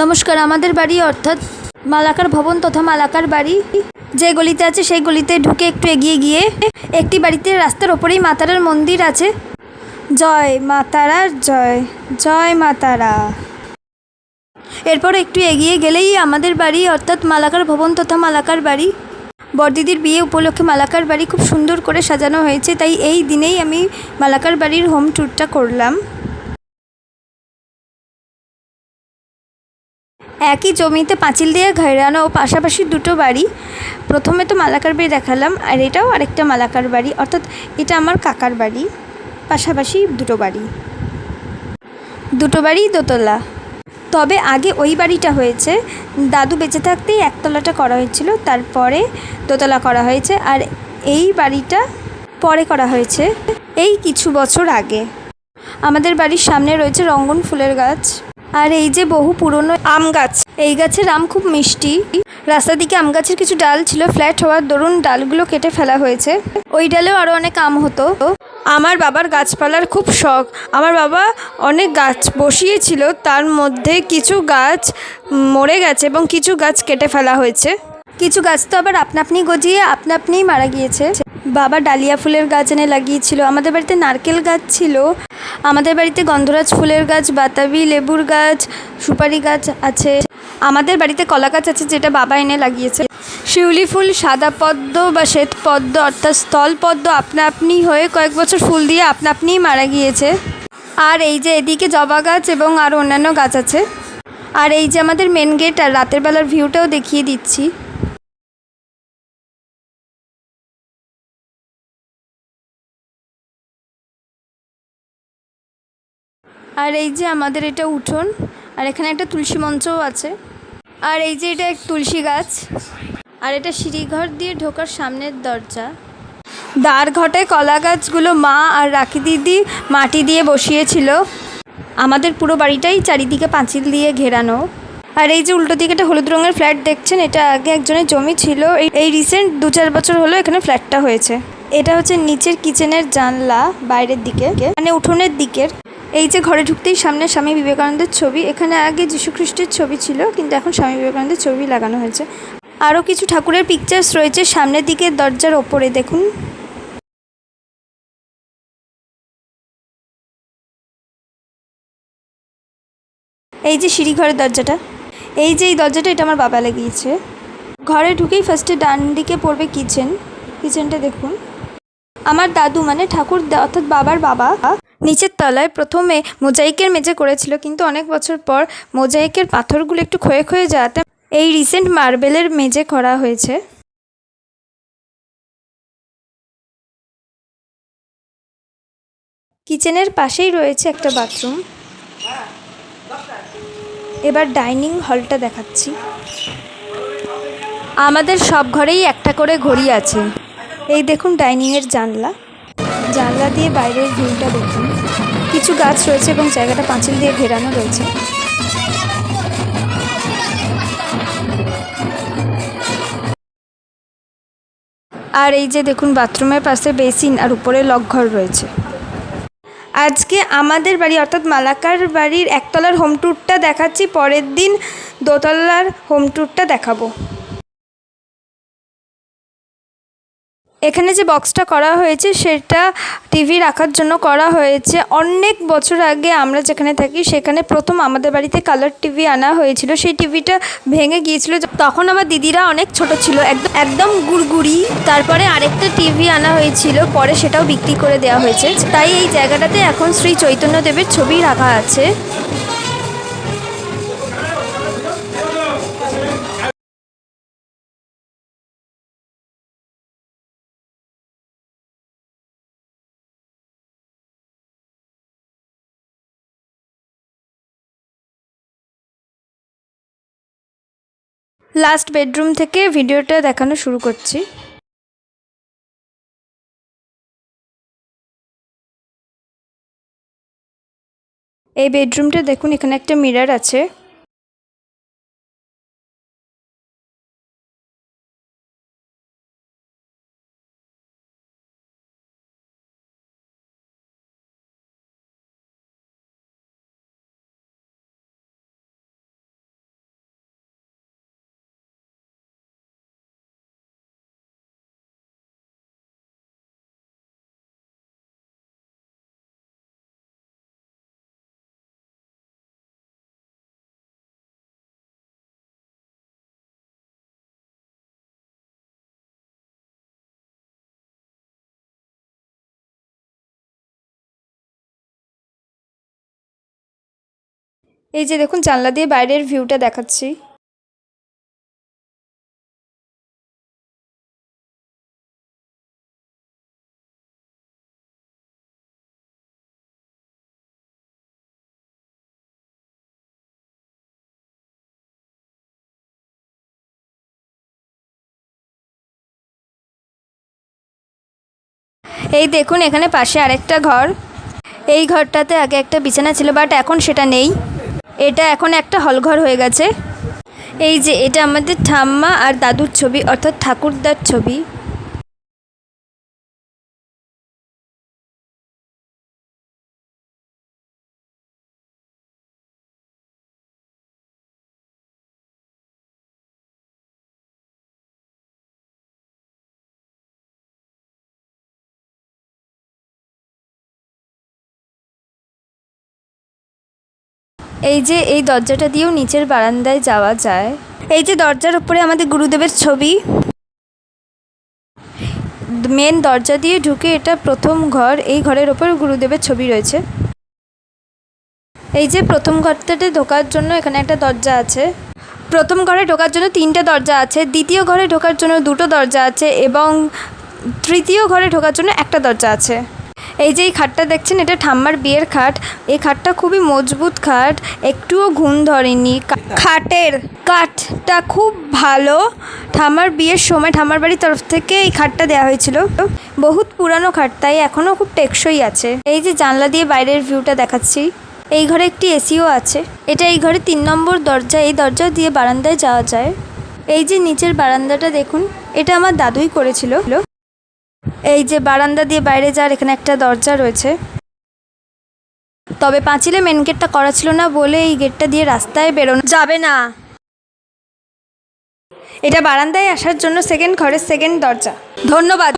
নমস্কার। আমাদের বাড়ি অর্থাৎ মালাকার ভবন তথা মালাকার বাড়ি যে গলিতে আছে সেই গলিতে ঢুকে একটু এগিয়ে গিয়ে একটি বাড়িতে রাস্তার ওপরেই মা তারার মন্দির আছে। জয় মা তারার জয়, জয় মা তারা। এরপর একটু এগিয়ে গেলেই আমাদের বাড়ি অর্থাৎ মালাকার ভবন তথা মালাকার বাড়ি। বড়দিদির বিয়ে উপলক্ষে মালাকার বাড়ি খুব সুন্দর করে সাজানো হয়েছে, তাই এই দিনেই আমি মালাকার বাড়ির হোম ট্যুরটা করলাম। একই জমিতে পাঁচিল দিয়ে ঘেরানো ও পাশাপাশি দুটো বাড়ি। প্রথমে তো মালাকার বাড়ি দেখালাম, আর এটাও আরেকটা মালাকার বাড়ি, অর্থাৎ এটা আমার কাকার বাড়ি। পাশাপাশি দুটো বাড়ি, দুটো বাড়ি দোতলা। তবে আগে ওই বাড়িটা হয়েছে, দাদু বেঁচে থাকতেই একতলাটা করা হয়েছিল, তারপরে দোতলা করা হয়েছে, আর এই বাড়িটা পরে করা হয়েছে এই কিছু বছর আগে। আমাদের বাড়ির সামনে রয়েছে রঙ্গন ফুলের গাছ, আর এই যে বহু পুরনো আম গাছ। এই গাছের আম খুব মিষ্টি। রাস্তার দিকে আম গাছের কিছু ডাল ছিল, ফ্ল্যাট হওয়ার দরুন ডালগুলো কেটে ফেলা হয়েছে। ওই ডালেও আরও অনেক আম হতো। আমার বাবার গাছপালার খুব শখ। আমার বাবা অনেক গাছ বসিয়েছিল, তার মধ্যে কিছু গাছ মরে গেছে এবং কিছু গাছ কেটে ফেলা হয়েছে। কিছু গাছ তো আবার আপনা আপনি গজিয়ে আপনা আপনিই মারা গিয়েছে। বাবা ডালিয়া ফুলের গাছ এনে লাগিয়েছিল। আমাদের বাড়িতে নারকেল গাছ ছিল। আমাদের বাড়িতে গন্ধরাজ ফুলের গাছ, বাতাবি লেবুর গাছ, সুপারি গাছ আছে। আমাদের বাড়িতে কলা গাছ আছে, যেটা বাবা এনে লাগিয়েছে। শিউলি ফুল, সাদা পদ্ম বা শ্বেত পদ্ম অর্থাৎ স্থল পদ্ম আপনা আপনি হয়ে কয়েক বছর ফুল দিয়ে আপনা আপনিই মারা গিয়েছে। আর এই যে এদিকে জবা গাছ এবং আরও অন্যান্য গাছ আছে। আর এই যে আমাদের মেন গেট, আর রাতের বেলার ভিউটাও দেখিয়ে দিচ্ছি। আর এই যে আমাদের এটা উঠোন, আর এখানে একটা তুলসী মঞ্চও আছে। আর এই যে এটা এক তুলসী গাছ, আর এটা সিঁড়িঘর দিয়ে ঢোকার সামনের দরজা। দ্বার ঘটায় কলা গাছগুলো মা আর রাখি দিদি মাটি দিয়ে বসিয়েছিল। আমাদের পুরো বাড়িটাই চারিদিকে পাঁচিল দিয়ে ঘেরানো। আর এই যে উল্টো দিকে একটা হলুদ রঙের ফ্ল্যাট দেখছেন, এটা আগে একজনের জমি ছিল। এই রিসেন্ট 2-4 বছর হলো এখানে ফ্ল্যাটটা হয়েছে। এটা হচ্ছে নিচের কিচেনের জানলা, বাইরের দিকে মানে উঠোনের দিকের। এই যে ঘরে ঢুকতেই সামনে স্বামী বিবেকানন্দের ছবি। এখানে আগে যীশুখ্রিস্টের ছবি ছিল, কিন্তু এখন স্বামী বিবেকানন্দের ছবি লাগানো হয়েছে। আরও কিছু ঠাকুরের পিকচার্স রয়েছে সামনের দিকে দরজার ওপরে, দেখুন। এই যে সিঁড়িঘরের দরজাটা, এই যে এই দরজাটা, এটা আমার বাবা লাগিয়েছে। ঘরে ঢুকেই ফার্স্টে ডান দিকে পড়বে কিচেন। কিচেনটা দেখুন। আমার দাদু মানে ঠাকুর অর্থাৎ বাবার বাবা নিচের তলায় প্রথমে মোজাইকের মেঝে করেছিল, কিন্তু অনেক বছর পর মোজাইকের পাথরগুলো একটু ক্ষয়ে ক্ষয়ে যাওয়াতে এই রিসেন্ট মার্বেলের মেঝে করা হয়েছে। কিচেনের পাশেই রয়েছে একটা বাথরুম। এবার ডাইনিং হলটা দেখাচ্ছি। আমাদের সব ঘরেই একটা করে ঘড়ি আছে। এই দেখুন ডাইনিংয়ের জানলা, জানলা দিয়ে বাইরের ভিউটা দেখুন। কিছু গাছ রয়েছে এবং জায়গাটা পাঁচিল দিয়ে ঘেরানো রয়েছে। আর এই যে দেখুন বাথরুমের পাশে বেসিন আর উপরে লকঘর রয়েছে। আজকে আমাদের বাড়ি অর্থাৎ মালাকার বাড়ির একতলার হোম ট্যুরটা দেখাচ্ছি, পরের দিন দোতলার হোম ট্যুরটা দেখাবো। এখানে যে বক্সটা করা হয়েছে সেটা টিভি রাখার জন্য করা হয়েছে। অনেক বছর আগে আমরা যেখানে থাকি সেখানে প্রথম আমাদের বাড়িতে কালার টিভি আনা হয়েছিল। সেই টিভিটা ভেঙে গিয়েছিল, তখন আমার দিদিরা অনেক ছোট ছিল, একদম গুড়গুড়ি। তারপরে আরেকটা টিভি আনা হয়েছিল, পরে সেটাও বিক্রি করে দেওয়া হয়েছে। তাই এই জায়গাটাতে এখন শ্রী চৈতন্যদেবের ছবি রাখা আছে। লাস্ট বেডরুম থেকে ভিডিওটা দেখানো শুরু করছি। এই বেডরুমটা দেখুন, এখানে একটা মিরর আছে। এই যে দেখুন জানলা দিয়ে বাইরের ভিউটা দেখাচ্ছি। এই দেখুন এখানে পাশে আরেকটা ঘর। এই ঘরটাতে আগে একটা বিছানা ছিল, বাট এখন সেটা নেই। এটা এখন একটা হলঘর হয়ে গেছে। এই যে এটা আমাদের ঠাম্মা আর দাদুর ছবি, অর্থাৎ ঠাকুরদার ছবি। এই যে এই দরজাটা দিয়েও নিচের বারান্দায় যাওয়া যায়। এই যে দরজার উপরে আমাদের গুরুদেবের ছবি। মেন দরজা দিয়ে ঢুকে এটা প্রথম ঘর। এই ঘরের ওপর গুরুদেবের ছবি রয়েছে। এই যে প্রথম ঘরটাতে ঢোকার জন্য এখানে একটা দরজা আছে। প্রথম ঘরে ঢোকার জন্য 3টে দরজা আছে, দ্বিতীয় ঘরে ঢোকার জন্য 2টো দরজা আছে এবং তৃতীয় ঘরে ঢোকার জন্য একটা দরজা আছে। এই যে এই খাটটা দেখছেন, এটা ঠাম্মার বিয়ের খাট। এই খাটটা খুবই মজবুত খাট, একটুও ঘুণ ধরেনি। খাটের কাঠটা খুব ভালো। ঠাম্মার বিয়ের সময় ঠাম্মার বাড়ির তরফ থেকে এই খাটটা দেওয়া হয়েছিল। বহুত পুরানো খাট, তাই এখনও খুব টেকসই আছে। এই যে জানলা দিয়ে বাইরের ভিউটা দেখাচ্ছি। এই ঘরে একটি এসিও আছে। এটা এই ঘরে 3 নম্বর দরজা। এই দরজা দিয়ে বারান্দায় যাওয়া যায়। এই যে নিচের বারান্দাটা দেখুন, এটা আমার দাদুই করেছিল। এই যে বারান্দা দিয়ে বাইরে যাওয়ার এখানে একটা দরজা রয়েছে, তবে পাঁচিলে মেন গেটটা করা ছিল না বলে এই গেটটা দিয়ে রাস্তায় বেরোনো যাবে না। এটা বারান্দায় আসার জন্য সেকেন্ড ঘরের সেকেন্ড দরজা। ধন্যবাদ।